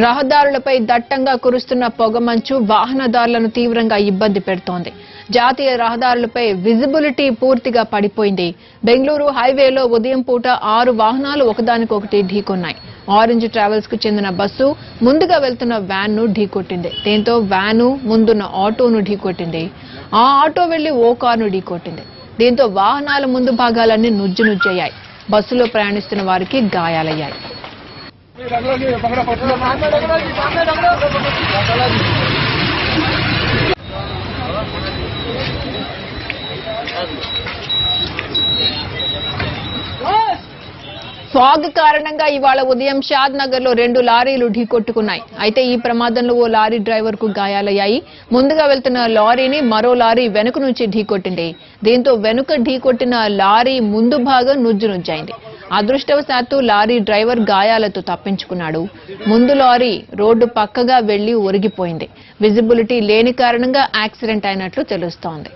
రహదారులపై దట్టంగా కురుస్తున్న పొగమంచు వాహనదారులను తీవ్రంగా ఇబ్బంది పెడుతోంది. జాతీయ రహదారులపై విజిబిలిటీ పూర్తిగా పడిపోయింది. బెంగళూరు హైవేలో ఉదయం పూట 6 వాహనాలు ఒకదానికొకటి ఢీకొన్నాయి. ఆరెంజ్ ట్రావెల్స్ కు చెందిన బస్సు ముందుగా వెళ్తున్న వ్యాన్ ను ఢీకొట్టింది. దీంతో వ్యాను ముందున్న ఆటోను ఢీకొట్టింది. ఆ ఆటో వెళ్లి ఓ కారును ఢీకొట్టింది. దీంతో వాహనాల ముందు భాగాలన్నీ నుజ్జునుజ్జయ్యాయి. బస్సులో ప్రయాణిస్తున్న వారికి గాయాలయ్యాయి. ఫాగ్ కారణంగా ఇవాళ ఉదయం షాద్ నగర్ లో 2 లారీలు ఢీకొట్టుకున్నాయి. అయితే ఈ ప్రమాదంలో ఓ లారీ డ్రైవర్ కు గాయాలయ్యాయి. ముందుగా వెళ్తున్న లారీని మరో లారీ వెనుక నుంచి ఢీకొట్టింది. దీంతో వెనుక ఢీకొట్టిన లారీ ముందు భాగం నుజ్జునుజ్జైంది. అదృష్టవశాత్తు లారీ డ్రైవర్ గాయాలతో తప్పించుకున్నాడు. ముందు లారీ రోడ్డు పక్కగా వెళ్లి ఒరిగిపోయింది. విజిబిలిటీ లేని కారణంగా యాక్సిడెంట్ అయినట్లు తెలుస్తోంది.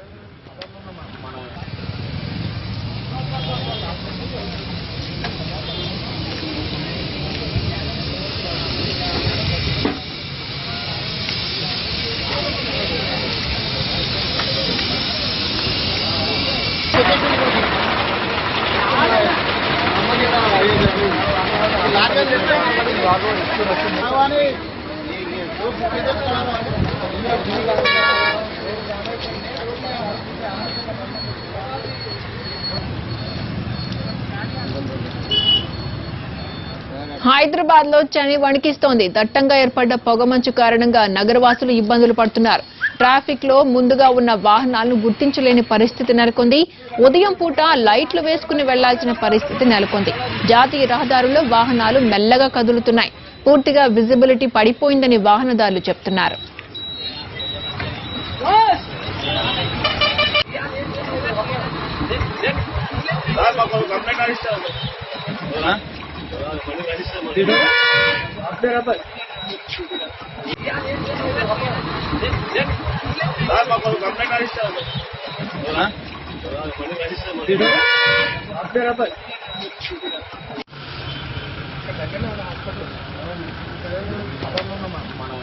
హైదరాబాద్ లో చలి వణికిస్తోంది. దట్టంగా ఏర్పడ్డ పొగమంచు కారణంగా నగరవాసులు ఇబ్బందులు పడుతున్నారు. ట్రాఫిక్ లో ముందుగా ఉన్న వాహనాలను గుర్తించలేని పరిస్థితి నెలకొంది. ఉదయం పూట లైట్లు వేసుకుని వెళ్లాల్సిన పరిస్థితి నెలకొంది. జాతీయ రహదారుల్లో వాహనాలు మెల్లగా కదులుతున్నాయి. పూర్తిగా విజిబిలిటీ పడిపోయిందని వాహనదారులు చెప్తున్నారు. మనం